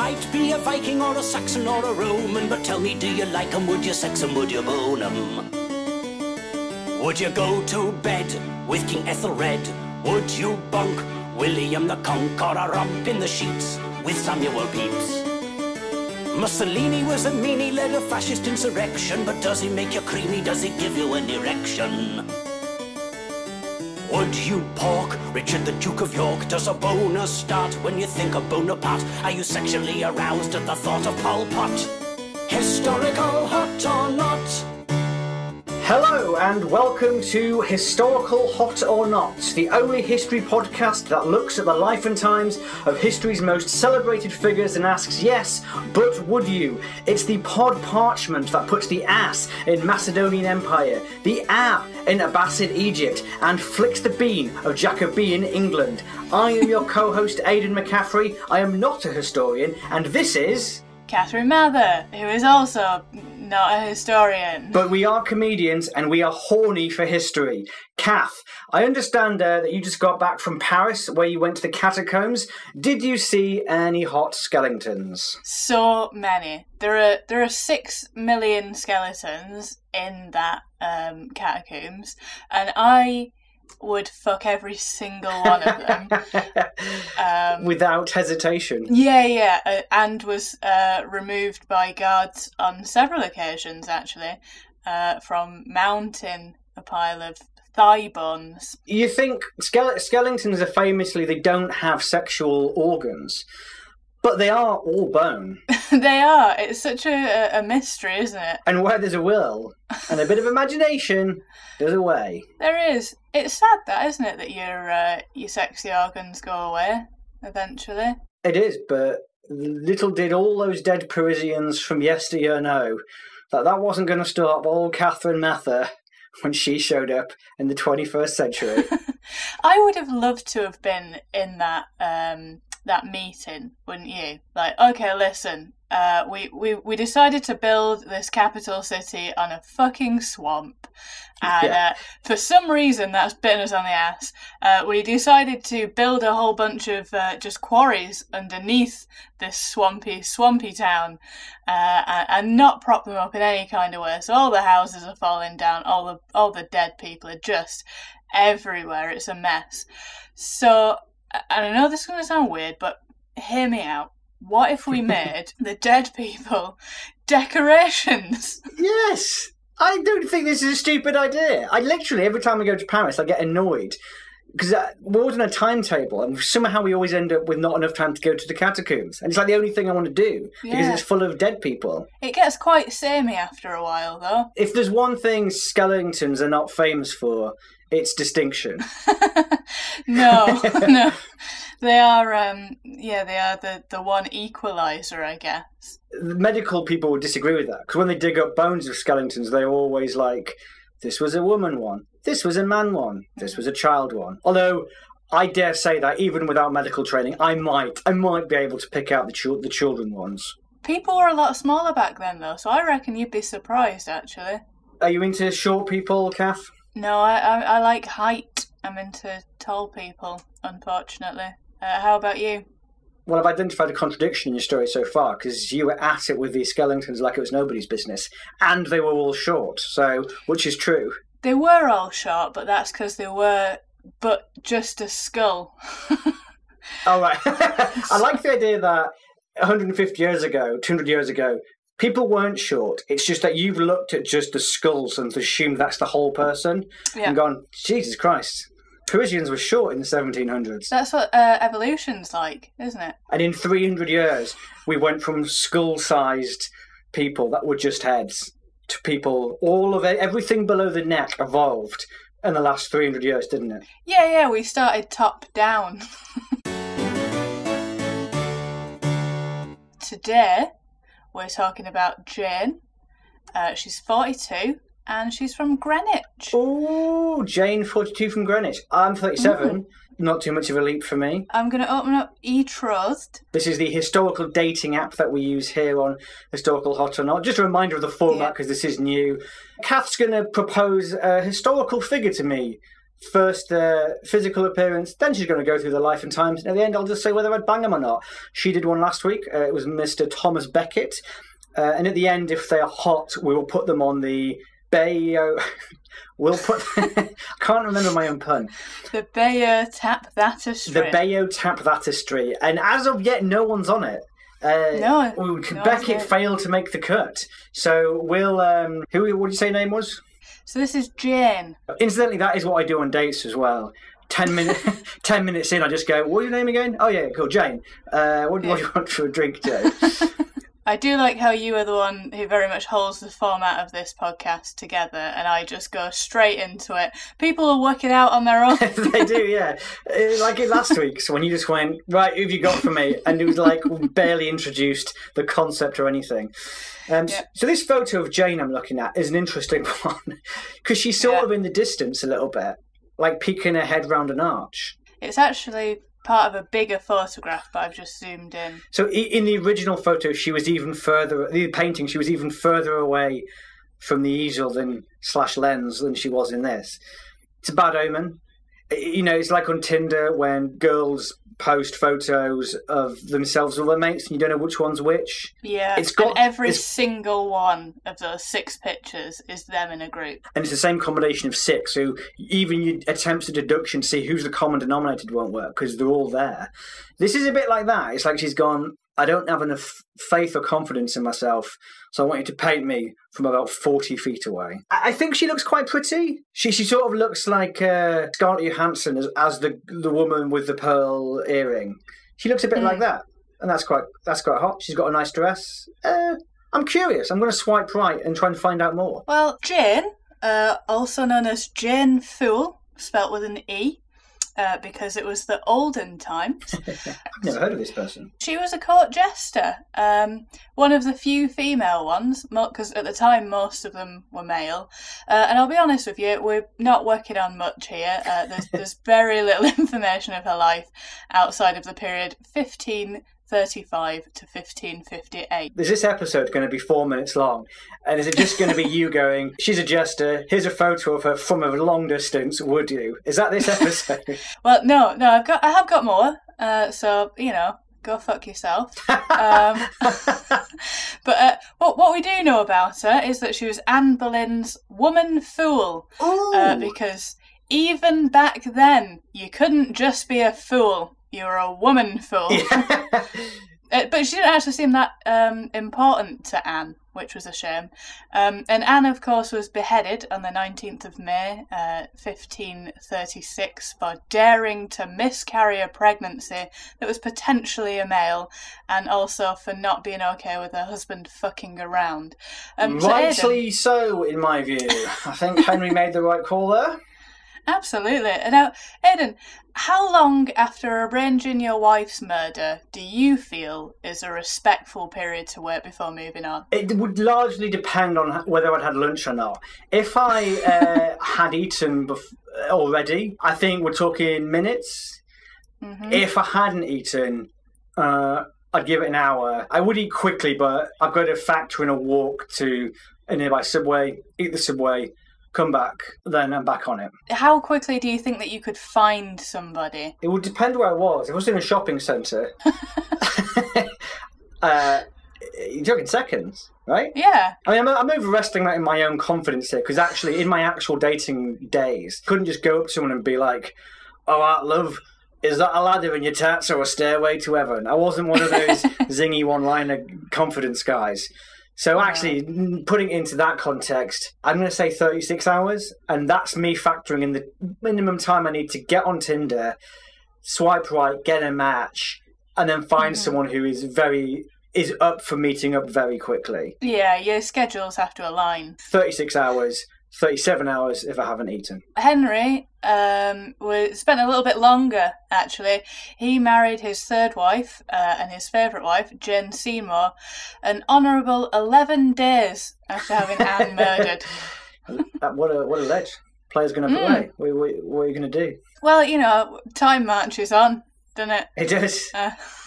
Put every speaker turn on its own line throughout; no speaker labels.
might be a Viking or a Saxon or a Roman, but tell me, do you like 'em? Would you sex 'em? Would you bone 'em? Would you go to bed with King Ethelred? Would you bunk William the Conqueror up in the sheets with Samuel Pepys? Mussolini was a meanie, led a fascist insurrection, but does he make you creamy? Does he give you an erection? Would you pork Richard the Duke of York? Does a boner start when you think of Bonaparte? Are you sexually aroused at the thought of Pol Pot? Historical hot or not?
Hello and welcome to Historical Hot or Not, the only history podcast that looks at the life and times of history's most celebrated figures and asks, yes, but would you? It's the pod parchment that puts the ass in Macedonian Empire, the ab in Abbasid Egypt, and flicks the bean of Jacobean England. I am your co-host Aidan McCaffrey. I am not a historian, and this is...
Catherine Mather, who is also not a historian.
But we are comedians and we are horny for history. Kath, I understand that you just got back from Paris where you went to the catacombs. Did you see any hot skeletons?
So many. There are 6 million skeletons in that catacombs, and I would fuck every single one of them.
Without hesitation?
Yeah, and was removed by guards on several occasions, actually, from mounting a pile of thigh bones.
You think skeletons are famously, they don't have sexual organs, but they are all bone.
They are. It's such a mystery, isn't it? And
where there's a will and a bit of imagination, there's a way.
There is. It's sad, that, isn't it, that your sexy organs go away eventually.
It is, but little did all those dead Parisians from yesteryear know that wasn't going to stop old Catherine Mather when she showed up in the 21st century.
I would have loved to have been in that meeting, wouldn't you? Like, okay, listen, we decided to build this capital city on a fucking swamp, and for some reason that's bitten us on the ass. We decided to build a whole bunch of just quarries underneath this swampy town, and not prop them up in any kind of way. So all the houses are falling down, all the dead people are just everywhere. It's a mess. So, and I know this is going to sound weird, but hear me out. What if we made the dead people decorations?
Yes! I don't think this is a stupid idea. I literally, every time I go to Paris, I get annoyed. Because we're always on a timetable, and somehow we always end up with not enough time to go to the catacombs. And it's like the only thing I want to do, because it's full of dead people.
It gets quite samey after a while, though.
If there's one thing skeletons are not famous for, it's distinction.
No. They are, they are the one equaliser, I guess.
The medical people would disagree with that, because when they dig up bones of skeletons, they're always like, this was a woman one, this was a man one, this was a child one. Although, I dare say that even without medical training, I might be able to pick out the children ones.
People were a lot smaller back then, though, so I reckon you'd be surprised, actually.
Are you into short people, Kath?
No, I like height. I'm into tall people, unfortunately. How about you?
Well, I've identified a contradiction in your story so far, because you were at it with these skeletons like it was nobody's business, and they were all short, so which is true?
They were all short, but that's because they were but just a skull.
Oh, right. I like the idea that 150 years ago, 200 years ago, people weren't short. It's just that you've looked at just the skulls and assumed that's the whole person, and gone, Jesus Christ. Parisians were short in the 1700s.
That's what evolution's like, isn't it?
And in 300 years, we went from skull-sized people that were just heads to people, all of it, everything below the neck evolved in the last 300 years, didn't it?
Yeah, we started top down. Today, we're talking about Jane. She's 42. And she's from Greenwich.
Oh, Jane, 42 from Greenwich. I'm 37. Not too much of a leap for me.
I'm going to open up eTrust.
This is the historical dating app that we use here on Historical Hot or Not. Just a reminder of the format, because this is new. Kath's going to propose a historical figure to me First physical appearance, then she's going to go through the life and times, and at the end I'll just say whether I'd bang him or not. She did one last week. It was Mr. Thomas Beckett. And at the end, if they are hot, we will put them on the Bayo... We'll put... I can't remember my own pun.
The Bayo Tap Thatistry.
The Bayo Tap Thatistry. And as of yet, no one's on it. Beckett failed to make the cut. So we'll... what did you say your name was?
So this is Jane.
Incidentally, that is what I do on dates as well. 10 minutes in, I just go, what's your name again? Oh, yeah, cool, Jane. What do you want for a drink, Joe?
I do like how you are the one who very much holds the format of this podcast together, and I just go straight into it. People will work it out on their own.
They do, yeah. Like in last week's, when you just went, right, who've you got for me? And it was like barely introduced the concept or anything. So this photo of Jane I'm looking at is an interesting one, because she's sort of in the distance a little bit, like peeking her head round an arch.
It's actually part of a bigger photograph, but I've just zoomed in.
So in the original photo, she was even further, the painting, she was even further away from the easel / lens than she was in this. It's a bad omen. You know, it's like on Tinder when girls post photos of themselves with their mates and you don't know which one's which.
Yeah, and every single one of those 6 pictures is them in a group. And
it's the same combination of 6, so even your attempts at deduction to see who's the common denominator won't work because they're all there. This is a bit like that. It's like she's gone, I don't have enough faith or confidence in myself, so I want you to paint me from about 40 feet away. I think she looks quite pretty. She sort of looks like Scarlett Johansson as the woman with the pearl earring. She looks a bit like that, and that's quite hot. She's got a nice dress. I'm curious. I'm going to swipe right and try and find out more.
Well, Jane, also known as Jane Foole, spelt with an E, because it was the olden times.
I've never heard of this person.
She was a court jester, one of the few female ones, because at the time most of them were male. And I'll be honest with you, we're not working on much here. There's very little information of her life outside of the period 1535 to 1558.
Is this episode going to be 4 minutes long? And is it just going to be you going, she's a jester, here's a photo of her from a long distance, would you? Is that this episode?
Well, no, I have got more, so, you know, go fuck yourself. But what we do know about her is that she was Anne Boleyn's woman fool. Because even back then, you couldn't just be a fool. You were a woman fool. Yeah. But she didn't actually seem that important to Anne, which was a shame. And Anne, of course, was beheaded on the 19th of May, 1536, for daring to miscarry a pregnancy that was potentially a male, and also for not being okay with her husband fucking around.
Rightly so, in my view. I think Henry made the right call there.
Absolutely. Now, Aidan, how long after arranging your wife's murder do you feel is a respectful period to wait before moving on?
It would largely depend on whether I'd had lunch or not. If I had eaten already, I think we're talking minutes. Mm-hmm. If I hadn't eaten, I'd give it an hour. I would eat quickly, but I've got to factor in a walk to a nearby Subway, eat the Subway, come back, then I'm back on it.
How quickly do you think that you could find somebody?
It would depend where I was. If I was in a shopping centre, you're talking seconds, right?
Yeah.
I mean, I'm overestimating my own confidence here, because actually, in my actual dating days, I couldn't just go up to someone and be like, all right, love, is that a ladder in your tats or a stairway to heaven? I wasn't one of those zingy one-liner confidence guys. So actually, putting it into that context, I'm going to say 36 hours, and that's me factoring in the minimum time I need to get on Tinder, swipe right, get a match, and then find someone who is up for meeting up very quickly.
Yeah, your schedules have to align.
36 hours, 37 hours if I haven't eaten.
Henry spent a little bit longer, actually. He married his third wife and his favourite wife, Jane Seymour, an honourable 11 days after having Anne murdered.
What a ledge. Player's going to play. What are you going to do?
Well, you know, time marches on, doesn't it?
It does.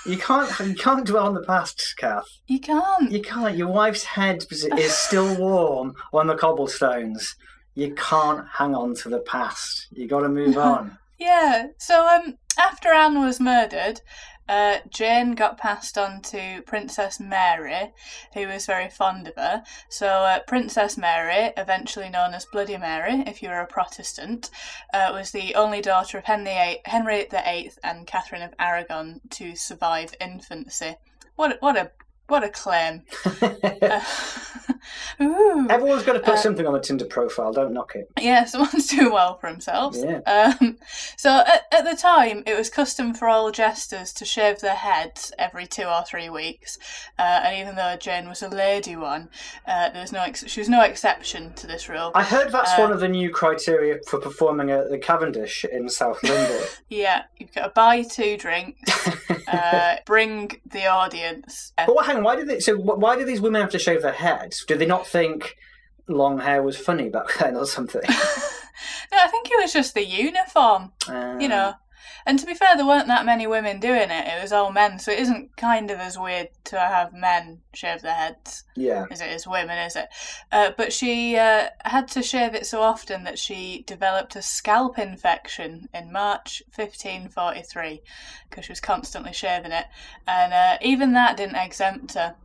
You can't dwell on the past, Kath.
You can't.
You can't. Your wife's head is still warm on the cobblestones. You can't hang on to the past. You got to move on.
Yeah. So after Anne was murdered, Jane got passed on to Princess Mary, who was very fond of her. So Princess Mary, eventually known as Bloody Mary, if you were a Protestant, was the only daughter of Henry VIII and Catherine of Aragon to survive infancy. What a claim.
Everyone's got to put something on the Tinder profile, don't knock it.
Yeah, someone's doing well for themselves.
Yeah.
So at the time, it was custom for all jesters to shave their heads every 2 or 3 weeks. And even though Jane was a lady one, she was no exception to this rule.
I heard that's one of the new criteria for performing at the Cavendish in South London.
Yeah, you've got to buy 2 drinks, bring the audience.
But hang on, why did these women have to shave their heads? Did they not think long hair was funny back then or something?
No, I think it was just the uniform, you know. And to be fair, there weren't that many women doing it. It was all men, so it isn't kind of as weird to have men shave their heads as it is women, is it? But she had to shave it so often that she developed a scalp infection in March 1543 because she was constantly shaving it. And even that didn't exempt her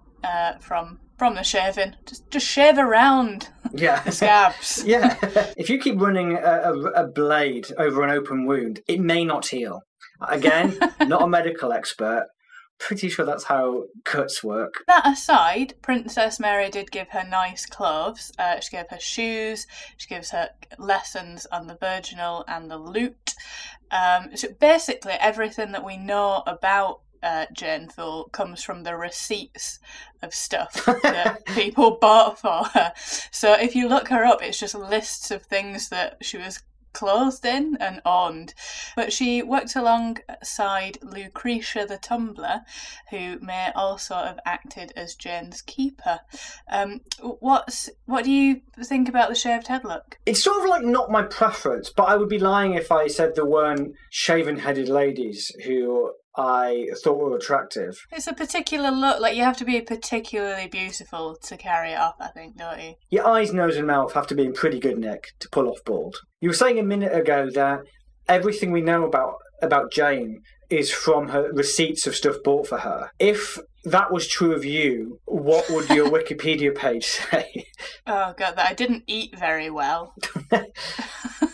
from the shaving. Just shave around the scabs.
Yeah. If you keep running a blade over an open wound, it may not heal. Again, not a medical expert. Pretty sure that's how cuts work.
That aside, Princess Mary did give her nice clothes. She gave her shoes. She gives her lessons on the virginal and the lute. So basically, everything that we know about Jane Foole comes from the receipts of stuff that people bought for her. So if you look her up, it's just lists of things that she was clothed in and owned. But she worked alongside Lucretia the Tumbler, who may also have acted as Jane's keeper. What do you think about the shaved head look?
It's sort of like not my preference, but I would be lying if I said there weren't shaven-headed ladies who I thought were attractive.
It's a particular look. Like, you have to be particularly beautiful to carry it off, I think, don't you?
Your eyes, nose and mouth have to be in pretty good nick to pull off bald. You were saying a minute ago that everything we know about Jane is from her receipts of stuff bought for her. If that was true of you, what would your Wikipedia page say?
Oh, God, that I didn't eat very well.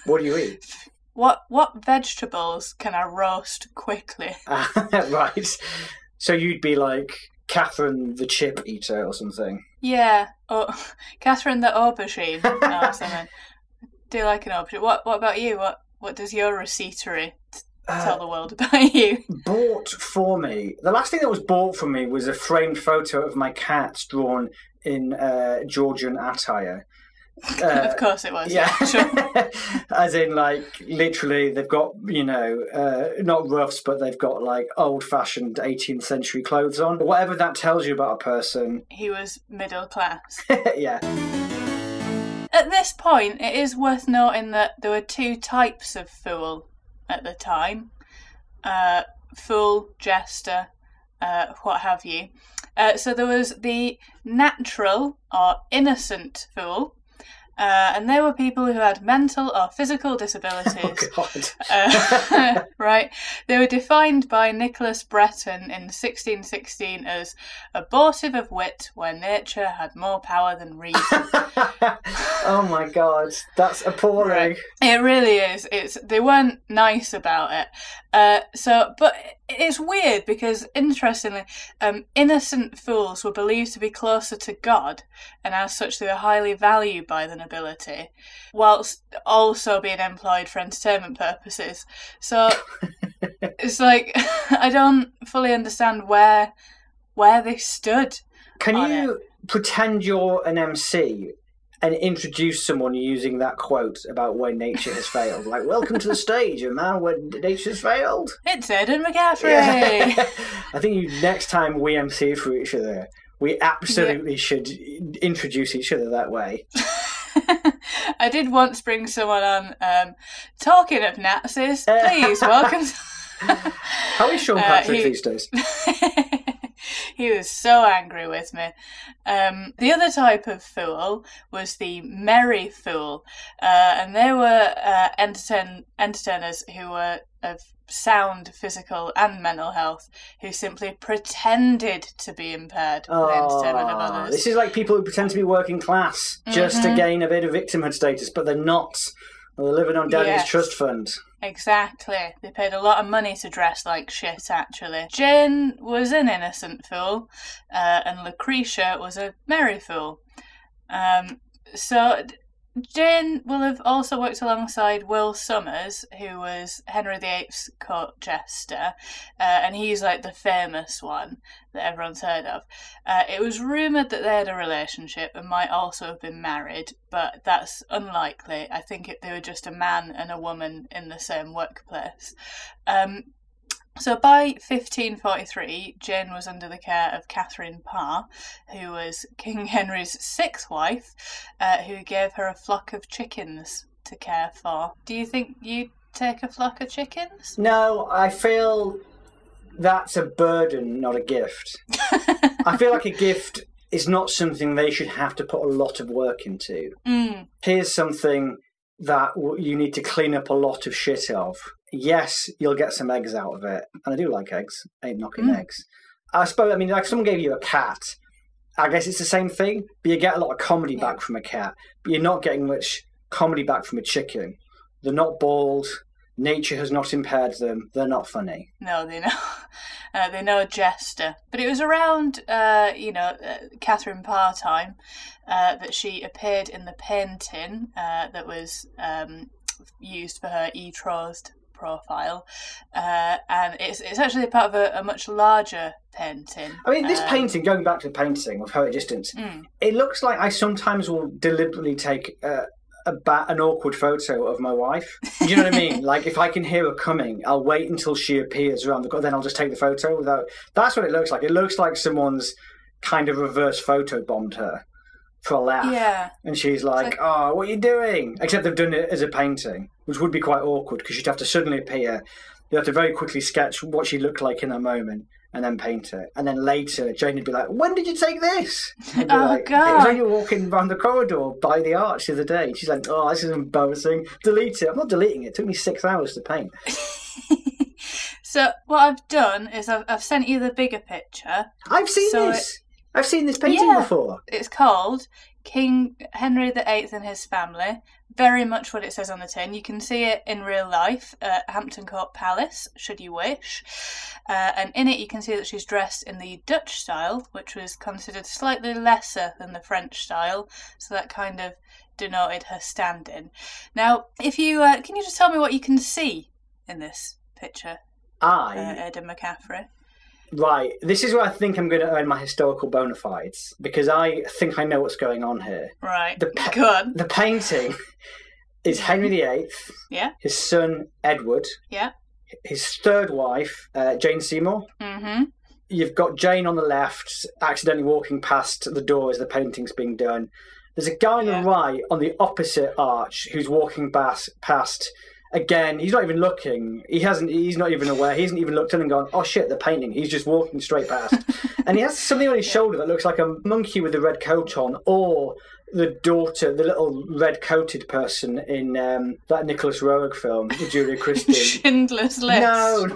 What do you eat?
What vegetables can I roast quickly?
Right. So you'd be like Catherine the chip eater or something.
Yeah. Or Catherine the aubergine or something. Do you like an aubergine? What about you? What does your receiptery tell the world about you?
Bought for me. The last thing that was bought for me was a framed photo of my cat drawn in Georgian attire.
Of course it was.
Yeah.
Sure.
As in, like, literally, they've got, not roughs, but they've got, like, old-fashioned 18th century clothes on. Whatever that tells you about a person.
He was middle class.
Yeah.
At this point, it is worth noting that there were 2 types of fool at the time. Fool, jester, what have you. So there was the natural or innocent fool, and they were people who had mental or physical disabilities.
Oh, God.
Right. They were defined by Nicholas Breton in 1616 as abortive of wit where nature had more power than reason.
Oh, my God. That's appalling.
Right. It really is. They weren't nice about it. But it's weird because, interestingly, innocent fools were believed to be closer to God, and as such they were highly valued by the nobility, whilst also being employed for entertainment purposes. So it's like, I don't fully understand where they stood.
Can you pretend you're an MC and introduce someone using that quote about where nature has failed? Like, welcome to the stage, a man where nature's failed.
It's Aidan McCaffrey.
Yeah. I think next time we MC for each other, we absolutely should introduce each other that way.
I did once bring someone on. Talking of Nazis, please welcome.
How is Sean Patrick these days?
He was so angry with me. The other type of fool was the merry fool, and they were entertainers who were of sound physical and mental health, who simply pretended to be impaired for the entertainment of others.
This is like people who pretend to be working class just to gain a bit of victimhood status, but they're not. They're living on Daddy's trust fund.
Exactly. They paid a lot of money to dress like shit, actually. Jane was an innocent fool, and Lucretia was a merry fool. So Jane will have also worked alongside Will Somers, who was Henry VIII's court jester, and he's like the famous one that everyone's heard of. It was rumoured that they had a relationship and might also have been married, but that's unlikely. I think they were just a man and a woman in the same workplace. So by 1543, Jane was under the care of Catherine Parr, who was King Henry's sixth wife, who gave her a flock of chickens to care for. Do you think you'd take a flock of chickens?
No, I feel that's a burden, not a gift. I feel like a gift is not something they should have to put a lot of work into. Here's something that you need to clean up a lot of shit of. Yes, you'll get some eggs out of it. And I do like eggs. I ain't knocking eggs. I suppose, I mean, like someone gave you a cat. I guess it's the same thing, but you get a lot of comedy back from a cat. But you're not getting much comedy back from a chicken. They're not bald. Nature has not impaired them. They're not funny.
No, they know. They know a jester. But it was around, Catherine Parr time that she appeared in the painting that was used for her betrothed profile, and it's actually part of a much larger painting. I mean,
this painting, going back to the painting of Her at Distance, it looks like I sometimes will deliberately take an awkward photo of my wife. Do you know what I mean? Like, if I can hear her coming, I'll wait until she appears around the corner, then I'll just take the photo without... That's what it looks like. It looks like someone's kind of reverse photo bombed her for a laugh.
Yeah.
And she's like, oh, what are you doing? Except they've done it as a painting, which would be quite awkward because she'd have to suddenly appear. You have to very quickly sketch what she looked like in that moment and then paint it. And then later, Jane would be like, when did you take this? God. It was when you were walking around the corridor by the arch the other day. She's like, oh, this is embarrassing. Delete it. I'm not deleting it. It took me 6 hours to paint.
So what I've done is I've sent you the bigger picture.
I've seen this. I've seen this painting before.
It's called King Henry VIII and His Family. Very much what it says on the tin. You can see it in real life at Hampton Court Palace, should you wish. And in it you can see that she's dressed in the Dutch style, which was considered slightly lesser than the French style. So that kind of denoted her standing. Now, if you can you just tell me what you can see in this picture? Aidan McCaffrey.
Right, this is where I think I'm going to earn my historical bona fides, because I think I know what's going on here.
Right, go on.
The painting is Henry VIII, his son Edward, his third wife, Jane Seymour. Mm-hmm. You've got Jane on the left, accidentally walking past the door as the painting's being done. There's a guy on the right, on the opposite arch, who's walking past. Again, he's not even looking. He's not even aware. He hasn't even looked in and gone, oh shit, the painting. He's just walking straight past. And he has something on his shoulder that looks like a monkey with a red coat on, or the daughter, the little red-coated person in that Nicholas Roeg film with Julia Christie.
Schindler's List.
No.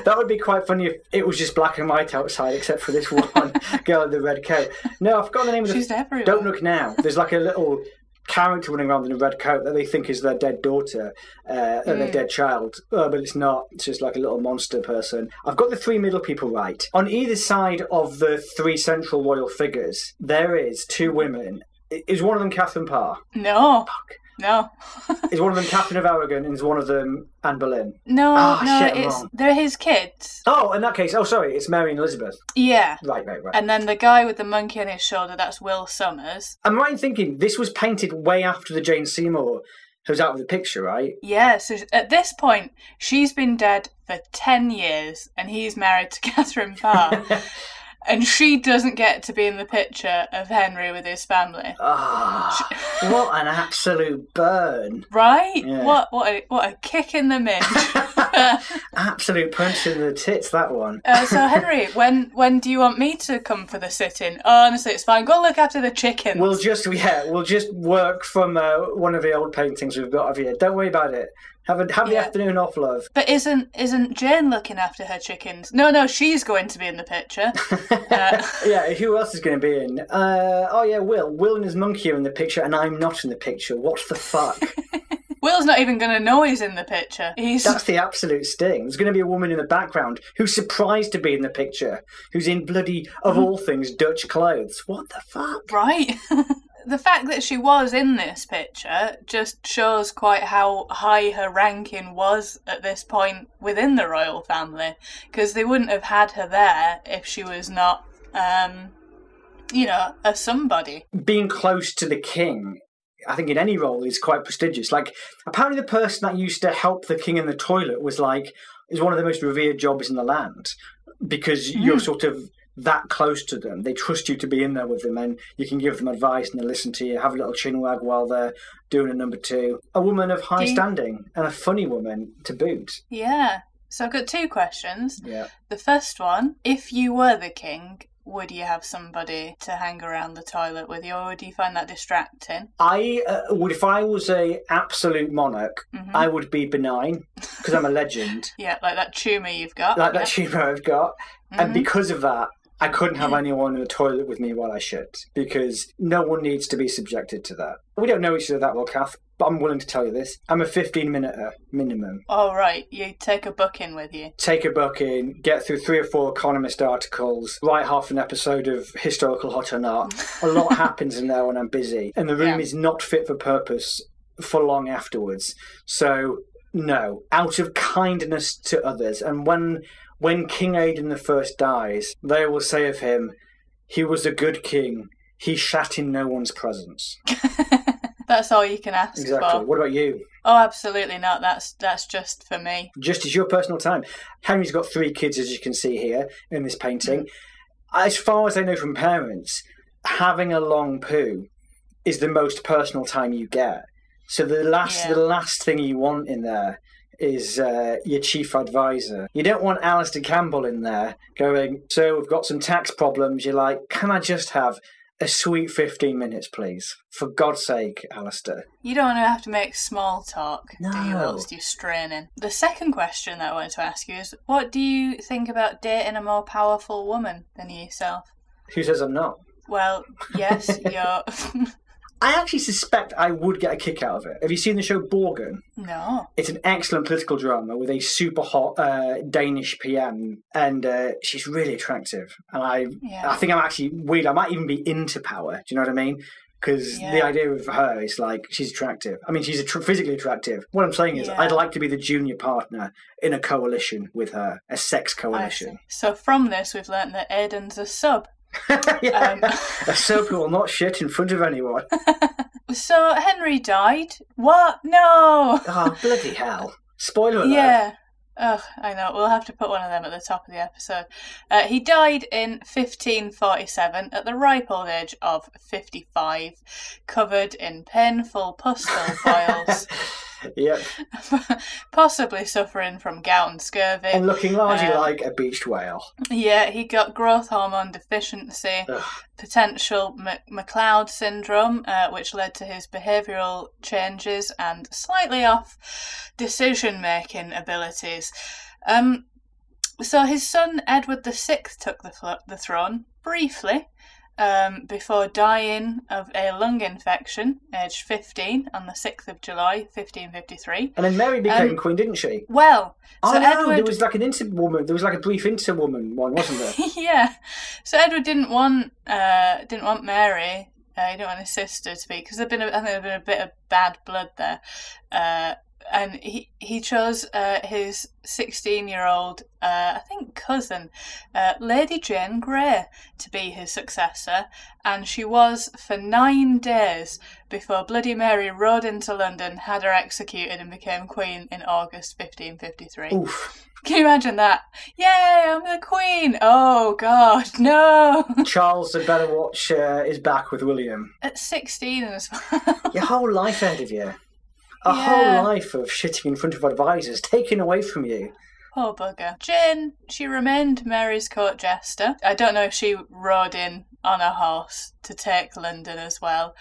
That would be quite funny if it was just black and white outside, except for this one girl in the red coat. No, I've forgotten the name of
She's everywhere.
Don't Look Now. There's like a little character running around in a red coat that they think is their dead daughter, or their dead child. But it's not. It's just like a little monster person. I've got the three middle people right. On either side of the three central royal figures, there is two women. Is one of them Catherine Parr?
No.
Fuck.
No.
Is one of them Catherine of Aragon, and is one of them Anne Boleyn?
No, they're his kids.
Oh, in that case, sorry, it's Mary and Elizabeth.
Yeah.
Right.
And then the guy with the monkey on his shoulder, that's Will Somers.
I'm right in thinking this was painted way after the Jane Seymour who's out of the picture, right?
Yeah, so at this point, she's been dead for 10 years, and he's married to Catherine Parr. And she doesn't get to be in the picture of Henry with his family.
What an absolute burn!
Right?
Yeah.
What a kick in the minge.
Absolute punch in the tits, that one.
So Henry, when do you want me to come for the sit-in? Oh, honestly, it's fine. Go look after the chickens.
We'll just work from one of the old paintings we've got of you. Don't worry about it. Have the afternoon off, love.
But isn't Jane looking after her chickens? No, she's going to be in the picture.
Yeah, who else is going to be in? Will. Will and his monkey are in the picture, and I'm not in the picture. What the fuck?
Will's not even going to know he's in the picture.
That's the absolute sting. There's going to be a woman in the background who's surprised to be in the picture, who's in bloody, of all things, Dutch clothes. What the fuck?
Right. The fact that she was in this picture just shows quite how high her ranking was at this point within the royal family, because they wouldn't have had her there if she was not, a somebody.
Being close to the king, I think in any role, is quite prestigious. Like, apparently the person that used to help the king in the toilet is one of the most revered jobs in the land, because you're sort of that close to them. They trust you to be in there with them, and you can give them advice and they listen to you, have a little chin wag while they're doing a number two. A woman of high standing, and a funny woman to boot.
Yeah. So I've got two questions.
Yeah.
The first one, if you were the king, would you have somebody to hang around the toilet with you, or would you find that distracting?
I would, if I was a absolute monarch, I would be benign, because I'm a legend.
Yeah, like that tumour you've got.
Like that tumour I've got. And because of that, I couldn't have anyone in the toilet with me while I shit, because no one needs to be subjected to that. We don't know each other that well, Kath, but I'm willing to tell you this. I'm a 15-minute minimum.
Oh, right. You take a book in with you.
Take a book in, get through 3 or 4 Economist articles, write half an episode of Historical Hot or Not. A lot happens in there when I'm busy, and the room is not fit for purpose for long afterwards. So, no. Out of kindness to others. And when King Aidan I dies, they will say of him, he was a good king. He shat in no one's presence.
That's all you can ask for.
Exactly. What about you?
Oh, absolutely not. That's just for me.
Just as your personal time. Henry's got 3 kids, as you can see here in this painting. As far as I know from parents, having a long poo is the most personal time you get. So the last thing you want in there is your chief advisor. You don't want Alistair Campbell in there going, so we've got some tax problems. You're like, can I just have a sweet 15 minutes, please? For God's sake, Alistair.
You don't want to have to make small talk, do you,
No.
whilst you're straining? The second question that I wanted to ask you is, what do you think about dating a more powerful woman than yourself?
Who says I'm not?
Well, yes, you're...
I actually suspect I would get a kick out of it. Have you seen the show Borgen?
No.
It's an excellent political drama with a super hot Danish PM, and she's really attractive. And I think I'm actually weird. I might even be into power. Do you know what I mean? Because the idea of her is like, she's attractive. I mean, she's physically attractive. What I'm saying is, I'd like to be the junior partner in a coalition with her, a sex coalition.
So from this, we've learnt that Aidan's a sub.
A sub who will not shit in front of anyone.
So Henry died. What? No.
Oh, bloody hell! Spoiler alert.
Yeah. Ugh, I know. We'll have to put one of them at the top of the episode. He died in 1547 at the ripe old age of 55, covered in painful pustule boils.
Yep.
Possibly suffering from gout and scurvy.
And looking largely like a beached whale.
Yeah, he got growth hormone deficiency, potential McLeod syndrome, which led to his behavioural changes and slightly off decision-making abilities. So his son Edward VI took the throne briefly, before dying of a lung infection, aged 15, on the 6th of July, 1553.
And then Mary became queen, didn't she?
Well, so
no,
Edward...
there was like an interwoman. There was like a brief interwoman one, wasn't there?
Yeah. So Edward didn't want Mary. He didn't want his sister to be, because I think there'd been a bit of bad blood there. And he chose his 16-year-old, I think, cousin, Lady Jane Grey, to be his successor, and she was for 9 days before Bloody Mary rode into London, had her executed, and became queen in August 1553.
Oof.
Can you imagine that? Yay, I'm the queen! Oh, God, no!
Charles had better watch his back with William.
At 16 as well.
Your whole life ahead of you. a whole life of shitting in front of advisors taken away from you.
Poor bugger. Jane, she remained Mary's court jester. I don't know if she rode in on a horse to take London as well.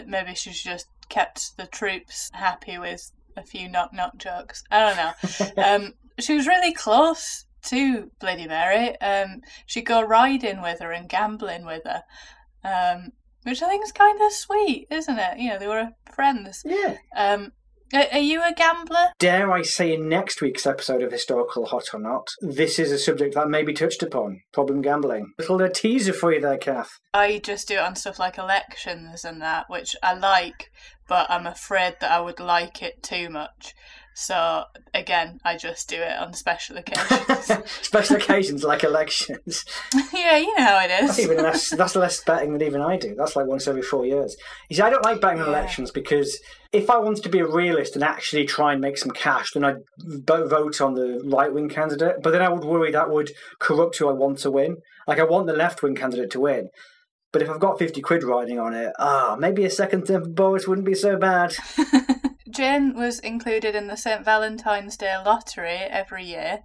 Maybe she's just kept the troops happy with a few knock-knock jokes. I don't know. She was really close to Bloody Mary. She'd go riding with her and gambling with her, which I think is kind of sweet, isn't it? You know, they were friends.
Yeah.
Are you a gambler?
Dare I say in next week's episode of Historical Hot or Not, this is a subject that may be touched upon. Problem gambling. Little teaser for you there, Kath.
I just do it on stuff like elections and that, which I like, but I'm afraid that I would like it too much. So, again, I just do it on special occasions.
Special occasions like elections.
Yeah, you know how it is.
That's less betting than even I do. That's like once every 4 years. You see, I don't like betting on elections because if I wanted to be a realist and actually try and make some cash, then I'd vote on the right-wing candidate. But then I would worry that would corrupt who I want to win. Like, I want the left-wing candidate to win. But if I've got 50 quid riding on it, maybe a second term for Boris wouldn't be so bad.
Jane was included in the St. Valentine's Day lottery every year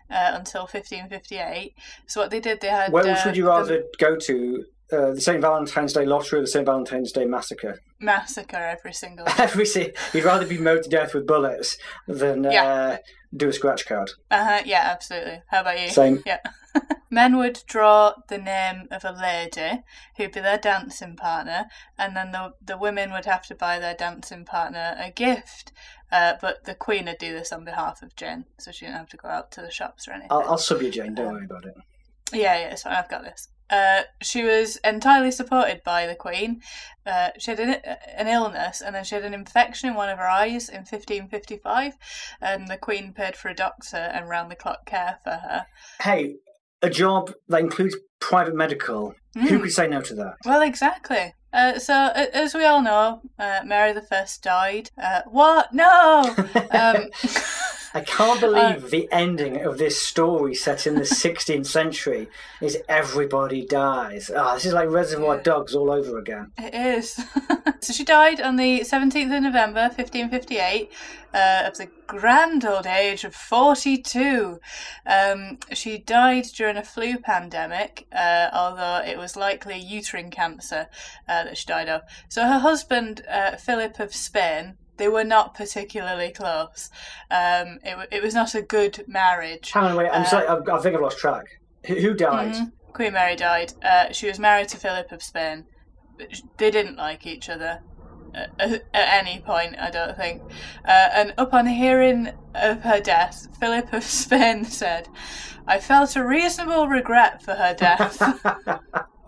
until 1558. So what they did, they had...
Which would you rather go to? The St. Valentine's Day lottery or the St. Valentine's Day massacre?
Massacre every single day.
You'd rather be mowed to death with bullets than do a scratch card.
Yeah, absolutely. How about you?
Same.
Yeah. Men would draw the name of a lady who'd be their dancing partner, and then the women would have to buy their dancing partner a gift. But the Queen would do this on behalf of Jane, so she didn't have to go out to the shops or anything.
I'll sub you, Jane. Don't worry about it.
Yeah, it's fine. I've got this. She was entirely supported by the Queen. She had an illness, and then she had an infection in one of her eyes in 1555, and the Queen paid for a doctor and round-the-clock care for her.
Hey, a job that includes private medical. Who could say no to that?
Well, exactly. So, as we all know, Mary I died. What? No!
I can't believe the ending of this story set in the 16th century is everybody dies. This is like Reservoir Dogs all over again.
It is. So she died on the 17th of November, 1558, of the grand old age of 42. She died during a flu pandemic, although it was likely uterine cancer that she died of. So her husband, Philip of Spain, they were not particularly close. It was not a good marriage.
Hang on, wait. I'm sorry. I think I've lost track. Who died?
Queen Mary died. She was married to Philip of Spain. They didn't like each other at any point, I don't think. And upon hearing of her death, Philip of Spain said, "I felt a reasonable regret for her death."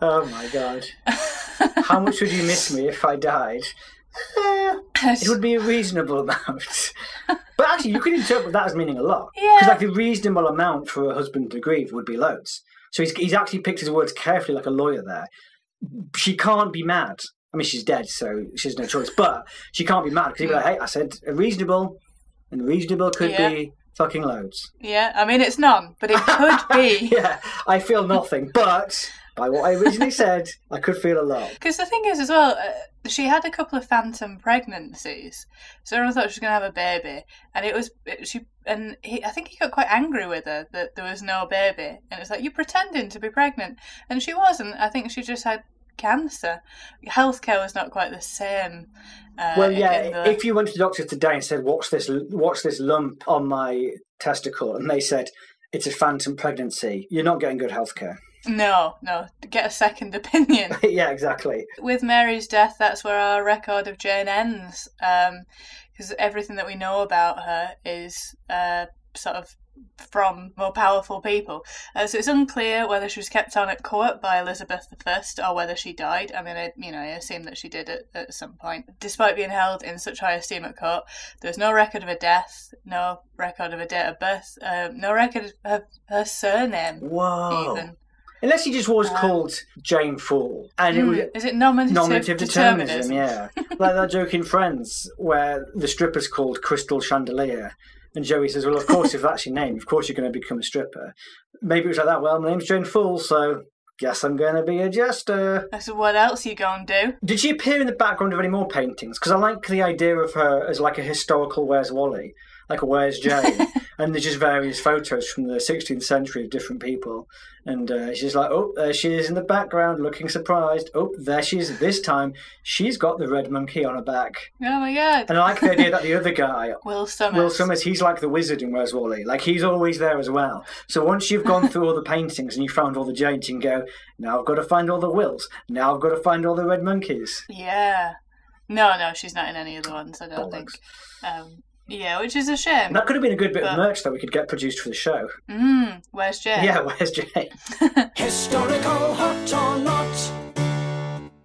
Oh my God. How much would you miss me if I died? It would be a reasonable amount. But actually, you could interpret that as meaning a lot.
Yeah.
Because like the reasonable amount for a husband to grieve would be loads. So he's actually picked his words carefully like a lawyer there. She can't be mad. I mean, she's dead, so she has no choice. But she can't be mad because he'd be like, hey, I said a reasonable, and reasonable could be fucking loads.
Yeah, I mean, it's none, but it could be.
Yeah, I feel nothing, but by what I originally said, I could feel a lot.
Because the thing is, as well, she had a couple of phantom pregnancies, so everyone thought she was going to have a baby, and I think he got quite angry with her that there was no baby, and it's like, you're pretending to be pregnant, and she wasn't. I think she just had cancer. Healthcare was not quite the same.
Well, yeah, if you went to the doctor today and said, what's this lump on my testicle, and they said it's a phantom pregnancy, you're not getting good healthcare.
No, get a second opinion.
Yeah, exactly.
With Mary's death, that's where our record of Jane ends, because everything that we know about her is sort of from more powerful people. So it's unclear whether she was kept on at court by Elizabeth I or whether she died. I mean, I assume that she did at some point. Despite being held in such high esteem at court, there's no record of her death, no record of her date of birth, no record of her surname.
Whoa.
Even.
Unless he just was called Jane Foole. And it was,
is it nominative determinism?
Yeah. Like that joke in Friends where the stripper's called Crystal Chandelier. And Joey says, well, of course, if that's your name, of course you're going to become a stripper. Maybe it was like that. Well, my name's Jane Foole, so guess I'm going to be a jester.
So what else you gonna do?
Did she appear in the background of any more paintings? Because I like the idea of her as like a historical Where's Wally, like a Where's Jane. And there's just various photos from the 16th century of different people. And she's like, oh, there she is in the background, looking surprised. Oh, there she is this time. She's got the red monkey on her back.
Oh my god.
And I like the idea that the other guy,
Will Summers,
he's like the wizard in Where's Wally. Like, he's always there as well. So once you've gone through all the paintings and you found all the Janes, you can go, now I've got to find all the Wills. Now I've got to find all the red monkeys.
Yeah. No, she's not in any of the ones, I don't think. Yeah, which is a shame.
That could have been a good bit of merch that we could get produced for the show.
Where's Jane?
Yeah, Where's Jane?
Historical hot or not?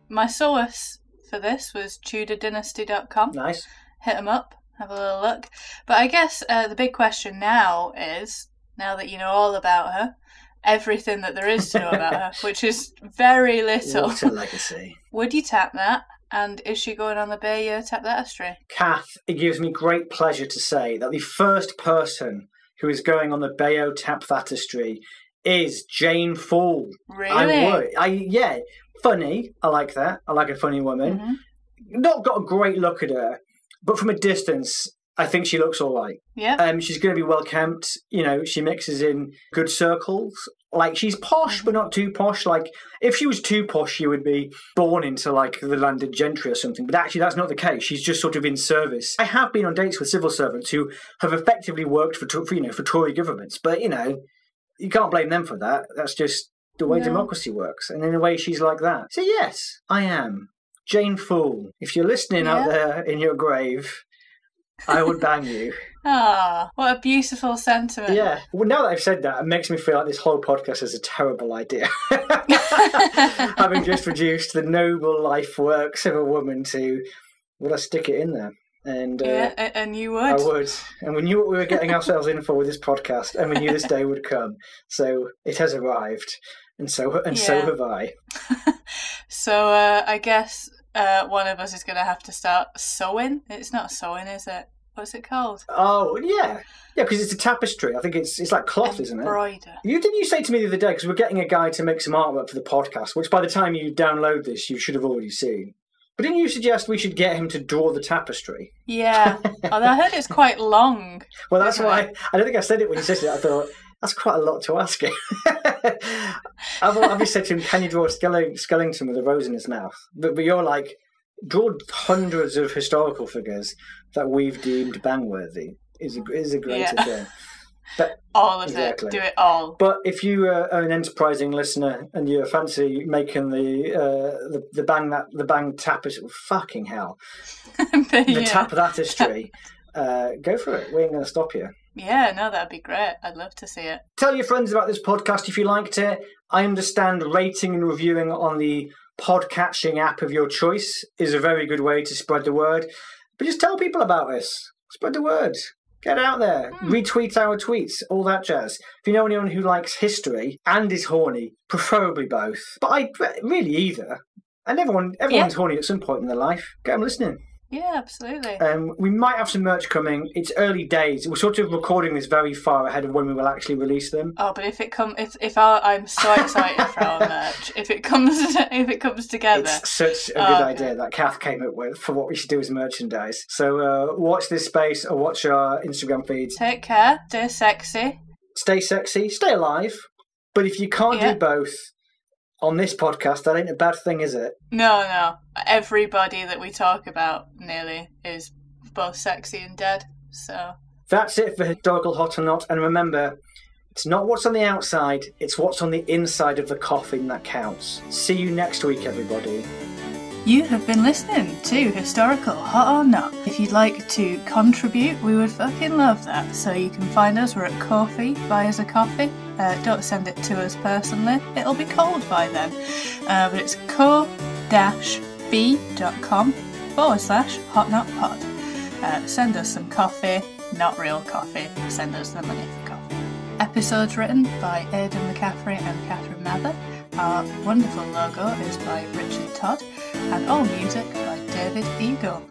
My source for this was TudorDynasty.com.
Nice.
Hit them up, have a little look. But I guess the big question now is, now that you know all about her, everything that there is to know about her, which is very little.
What a legacy.
Would you tap that? And is she going on the Bayeux Tapestry?
Kath, it gives me great pleasure to say that the first person who is going on the Bayeux Tapestry is Jane Foole.
Really?
Yeah. Funny. I like that. I like a funny woman. Mm-hmm. Not got a great look at her, but from a distance, I think she looks all right.
Yeah.
She's going to be well kept. You know, she mixes in good circles. Like, she's posh, but not too posh. Like, if she was too posh, she would be born into, like, the landed gentry or something. But actually, that's not the case. She's just sort of in service. I have been on dates with civil servants who have effectively worked for Tory governments. But, you know, you can't blame them for that. That's just the way democracy works. And in a way, she's like that. So, yes, I am Jane Foole. If you're listening out there in your grave, I would bang you.
Ah, what a beautiful sentiment.
Yeah. Well, now that I've said that, it makes me feel like this whole podcast is a terrible idea. Having just reduced the noble life works of a woman to, well, I stick it in there. And
and you would.
I would. And we knew what we were getting ourselves in for with this podcast, and we knew this day would come. So it has arrived. And so have I.
So I guess one of us is going to have to start sewing. It's not sewing, is it? What's it called?
Oh, yeah. Yeah, because it's a tapestry. I think it's like cloth, isn't it?
Embroider.
Didn't you say to me the other day, because we're getting a guy to make some artwork for the podcast, which by the time you download this, you should have already seen. But didn't you suggest we should get him to draw the tapestry?
Yeah. Although I heard it's quite long.
Well, that's why I don't think I said it when you said it. I thought, that's quite a lot to ask him. I've just said to him, can you draw a skeleton with a rose in his mouth? But you're like, draw hundreds of historical figures that we've deemed bang-worthy is a greater thing. But,
all of it. Do it all.
But if you are an enterprising listener and you fancy making the bang tapestry, fucking hell, the tapestry, go for it. We ain't going to stop you.
Yeah, no, that'd be great. I'd love to see it.
Tell your friends about this podcast if you liked it. I understand rating and reviewing on the podcatching app of your choice is a very good way to spread the word. But just tell people about us. Spread the word. Get out there. Retweet our tweets. All that jazz. If you know anyone who likes history and is horny, preferably both. But really either. And everyone's horny at some point in their life. Get them listening.
Yeah, absolutely.
We might have some merch coming. It's early days. We're sort of recording this very far ahead of when we will actually release them.
Oh, but I'm so excited for our merch. If it comes together,
it's such a good idea that Kath came up with for what we should do as merchandise. So watch this space or watch our Instagram feeds.
Take care. Stay sexy.
Stay sexy. Stay alive. But if you can't do both. On this podcast, that ain't a bad thing, is it?
No. Everybody that we talk about nearly is both sexy and dead, so...
That's it for Historical Hot or Not, and remember, it's not what's on the outside, it's what's on the inside of the coffin that counts. See you next week, everybody.
You have been listening to Historical Hot or Not. If you'd like to contribute, we would fucking love that. So you can find us, we're at Ko-fi, buy us a coffee. Don't send it to us personally, it'll be cold by then. But it's ko-fi.com/hotnotpod. Send us some coffee, not real coffee, send us the money for coffee. Episodes written by Aidan McCaffrey and Catherine Mather. Our wonderful logo is by Richard Todd, and all music by David Eagle.